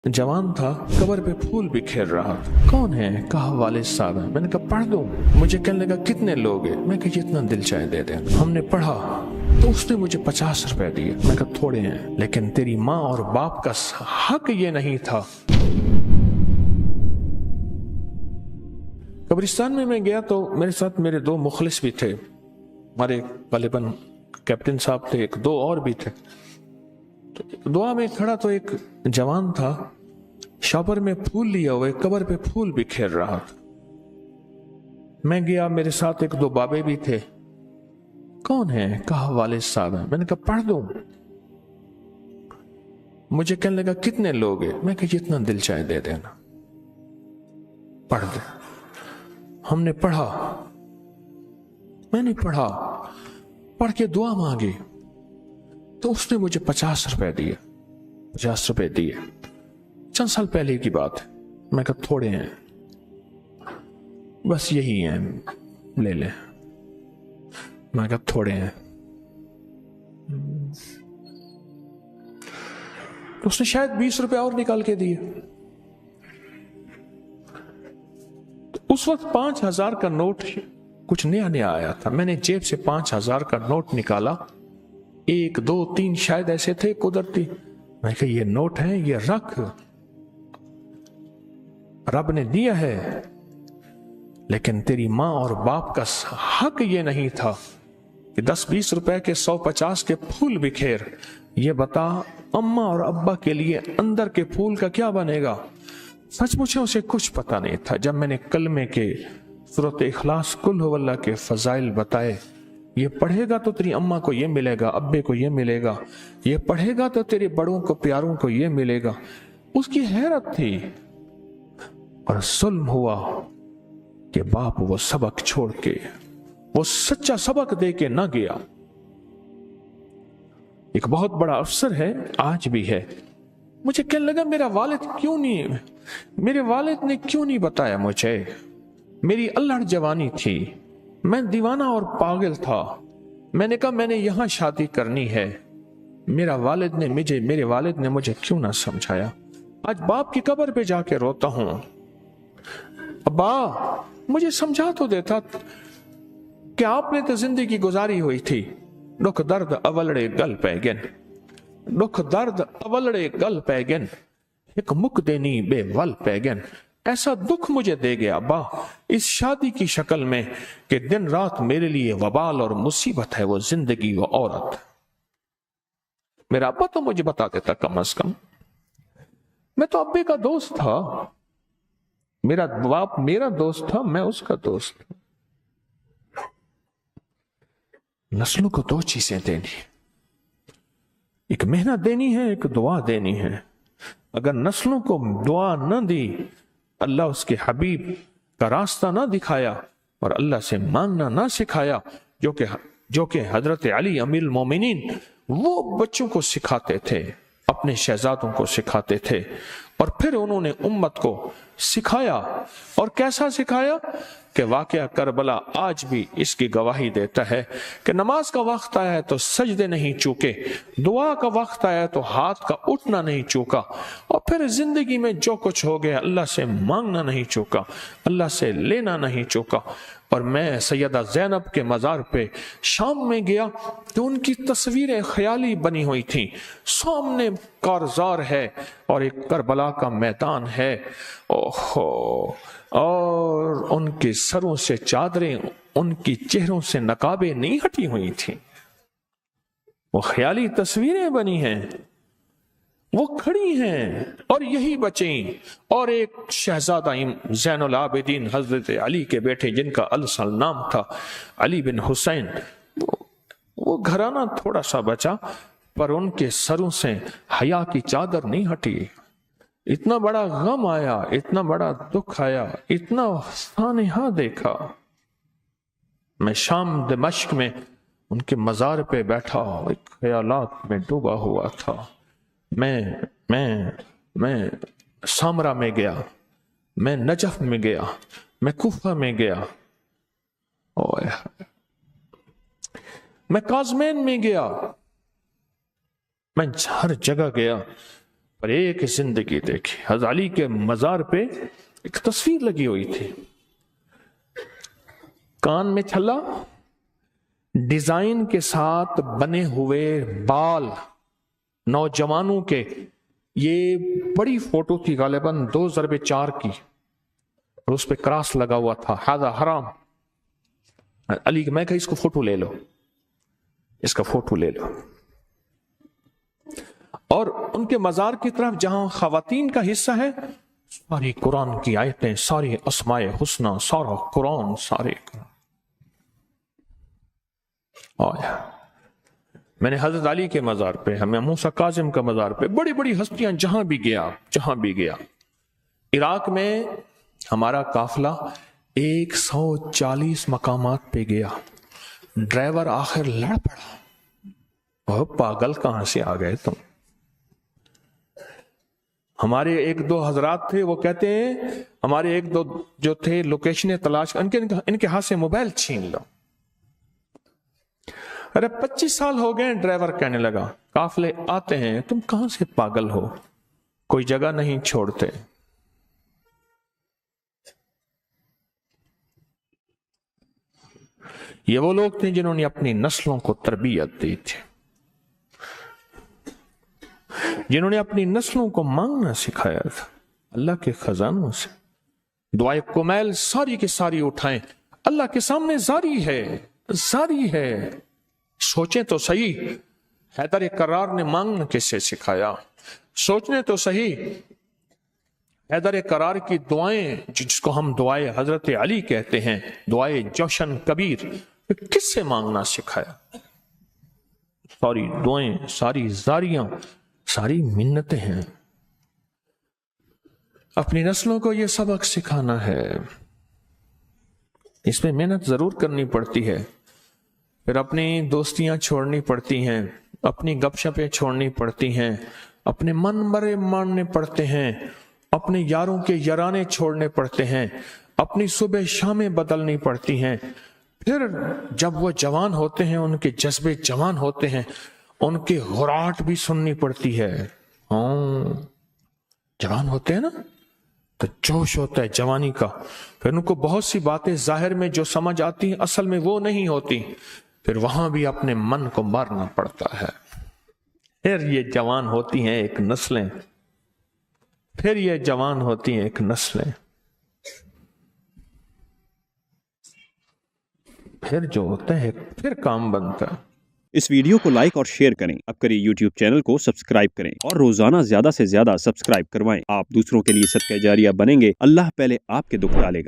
जवान था, कब्र पे फूल बिखेर रहा था। कौन है? कहा वालिद साहब है। मैंने कहा पढ़ दूं? मुझे कहने लगा कितने लोग हैं? मैं कहा जितना दिल चाहे दे दे। हमने पढ़ा तो उसने मुझे 50 रुपए दिए। मैं कहा थोड़े हैं, लेकिन तेरी माँ और बाप का हक ये नहीं था। कब्रिस्तान में मैं गया तो मेरे साथ मेरे दो मुखलिस भी थे, हमारे गालिबन कैप्टन साहब थे, एक दो और भी थे। तो दुआ में खड़ा तो एक जवान था, शॉपर में फूल लिया हुए कब्र पे फूल बिखेर रहा था। मैं गया, मेरे साथ एक दो बाबे भी थे। कौन है? कहा वालिद साहब है। मैंने कहा पढ़ दूं? मुझे कहने लगा कितने लोग हैं? मैं कहा जितना दिल चाहे दे देना, पढ़ दे। हमने पढ़ा, मैंने पढ़ा, पढ़ के दुआ मांगी तो उसने मुझे 50 रुपए दिए। 50 रुपए दिए, चंद साल पहले की बात है। मैं कहा थोड़े हैं, बस यही हैं, ले ले। मैं कहा थोड़े हैं। तो उसने शायद 20 रुपए और निकाल के दिए। तो उस वक्त 5,000 का नोट कुछ नया नया आया था। मैंने जेब से 5,000 का नोट निकाला, 1 2 3 शायद ऐसे थे कुदरती। मैं कहा ये नोट है, ये रख, रब ने दिया है, लेकिन तेरी माँ और बाप का हक ये नहीं था कि 10-20 रुपए के 100-50 के फूल बिखेर। ये बता अम्मा और अब्बा के लिए अंदर के फूल का क्या बनेगा? सचमुच उसे कुछ पता नहीं था। जब मैंने कलमे के सूरत इखलास कुल हुवल्लाह के फजाइल बताए, ये पढ़ेगा तो तेरी अम्मा को ये मिलेगा, अब्बे को ये मिलेगा, ये पढ़ेगा तो तेरे बड़ों को प्यारों को ये मिलेगा, उसकी हैरत थी। और जुल्म हुआ कि बाप वो सबक छोड़ के, वो सच्चा सबक दे के ना गया। एक बहुत बड़ा अफसर है, आज भी है। मुझे कहने लगा मेरे वालिद ने क्यों नहीं बताया मुझे? मेरी अल्हड़ जवानी थी, मैं दीवाना और पागल था। मैंने कहा मैंने यहां शादी करनी है। मेरे वालिद ने मुझे क्यों ना समझाया? आज बाप की कब्र पे जाके रोता हूं, अब्बा मुझे समझा तो देता कि आपने तो जिंदगी गुजारी हुई थी। दुख दर्द अवलड़े गल पैगन, दुख दर्द अवलड़े गल पैगन, एक मुक देनी बेवल पैगन। ऐसा दुख मुझे दे गया अब्बा इस शादी की शक्ल में कि दिन रात मेरे लिए वबाल और मुसीबत है वो जिंदगी, वो औरत। मेरा अब्बा तो मुझे बता देता कम से कम। मैं तो अब्बे का दोस्त था, मेरा बाप मेरा दोस्त था, मैं उसका दोस्त था। नस्लों को 2 चीजें देनी, एक मेहनत देनी है, एक दुआ देनी है। अगर नस्लों को दुआ न दी, अल्लाह उसके हबीब का रास्ता ना दिखाया और अल्लाह से मांगना ना सिखाया, जो कि हजरत अली अमीरुल मोमिनीन वो बच्चों को सिखाते थे, अपने शहजादों को सिखाते थे। और फिर उन्होंने उम्मत को सिखाया। और कैसा सिखाया कि वाकया करबला आज भी इसकी गवाही देता है कि नमाज का वक्त आया है तो सजदे नहीं चूके, दुआ का वक्त आया है तो हाथ का उठना नहीं चूका, और फिर जिंदगी में जो कुछ हो गया अल्लाह से मांगना नहीं चूका, अल्लाह से लेना नहीं चूका। और मैं सैयदा ज़ैनब के मज़ार पे शाम में गया तो उनकी तस्वीरें ख्याली बनी हुई थी। सामने कारज़ार है और एक करबला का मैदान है, ओहो, और उनके सरों से चादरें, उनकी चेहरों से नकाबें नहीं हटी हुई थी। वो ख्याली तस्वीरें बनी हैं, वो खड़ी हैं और यही बचें। और एक शहजादा ज़ैनुल आबिदीन हजरत अली के बेटे जिनका अल-सल नाम था, अली बिन हुसैन, वो घराना थोड़ा सा बचा, पर उनके सरों से हया की चादर नहीं हटी। इतना बड़ा गम आया, इतना बड़ा दुख आया, इतना सानेहा देखा। मैं शाम दमिश्क में उनके मज़ार पे बैठा एक ख्यालात में डूबा हुआ था। मैं सामरा में गया, मैं नजफ में गया, मैं कूफा में गया, मैं काज़मैन में गया, मैं हर जगह गया। पर एक जिंदगी देखी। हज़रत अली के मज़ार पे एक तस्वीर लगी हुई थी, कान में छल्ला, डिजाइन के साथ बने हुए बाल नौजवानों के। ये बड़ी फोटो थी, गालिबन 2x4 की, और उस पे क्रॉस लगा हुआ था, हादा हराम। अली मैं कहा इसको फोटो ले लो, इसका फोटो ले लो। और उनके मज़ार की तरफ जहां खवातीन का हिस्सा है, सारी कुरान की आयतें, सारी अस्माए हुस्ना, सारा कुरान, सारे आया। मैंने हजरत अली के मज़ार पे, हमें मूसा काजिम का मज़ार पे, बड़ी बड़ी हस्तियां जहां भी गया। इराक में हमारा काफिला 140 मकामात पे गया, ड्राइवर आखिर लड़ पड़ा, वह पागल कहां से आ गए तुम। हमारे एक दो हजरात थे, वो कहते हैं हमारे एक दो जो थे लोकेशनें तलाश, इनके हाथ से मोबाइल छीन लो। अरे 25 साल हो गए, ड्राइवर कहने लगा काफिले आते हैं, तुम कहां से पागल हो, कोई जगह नहीं छोड़ते। ये वो लोग थे जिन्होंने अपनी नस्लों को तरबियत दी थी, जिन्होंने अपनी नस्लों को मांगना सिखाया था अल्लाह के खजानों से। दुआए कुमैल सारी की सारी उठाएं, अल्लाह के सामने जारी है। सोचें तो सही, हैदर करार ने मांगना किससे सिखाया? सोचने तो सही, हैदर करार की दुआएं, जिसको हम दुआए हजरत अली कहते हैं, दुआए जोशन कबीर, किससे मांगना सिखाया? सारी दुआएं, सारी जारियां, सारी मिन्नतें हैं। अपनी नस्लों को यह सबक सिखाना है, इसमें मेहनत जरूर करनी पड़ती है। फिर अपनी दोस्तियां छोड़नी पड़ती हैं, अपनी गपशपें छोड़नी पड़ती हैं, अपने मन मरे मानने पड़ते हैं, अपने यारों के याराने छोड़ने पड़ते हैं, अपनी सुबह शामें बदलनी पड़ती हैं। फिर जब वो जवान होते हैं, उनके जज्बे जवान होते हैं, उनके हुर्राट भी सुननी पड़ती है। जवान होते हैं ना, तो जोश होता है जवानी का। फिर उनको बहुत सी बातें जाहिर में जो समझ आती हैं, असल में वो नहीं होती। फिर वहां भी अपने मन को मारना पड़ता है। फिर ये जवान होती हैं एक नस्लें, फिर ये जवान होती हैं एक नस्लें, फिर जो होता है फिर काम बनता है। इस वीडियो को लाइक और शेयर करें। अब करिए YouTube चैनल को सब्सक्राइब करें और रोजाना ज्यादा से ज्यादा सब्सक्राइब करवाएं। आप दूसरों के लिए सदका जारिया बनेंगे, अल्लाह पहले आपके दुख टालेगा।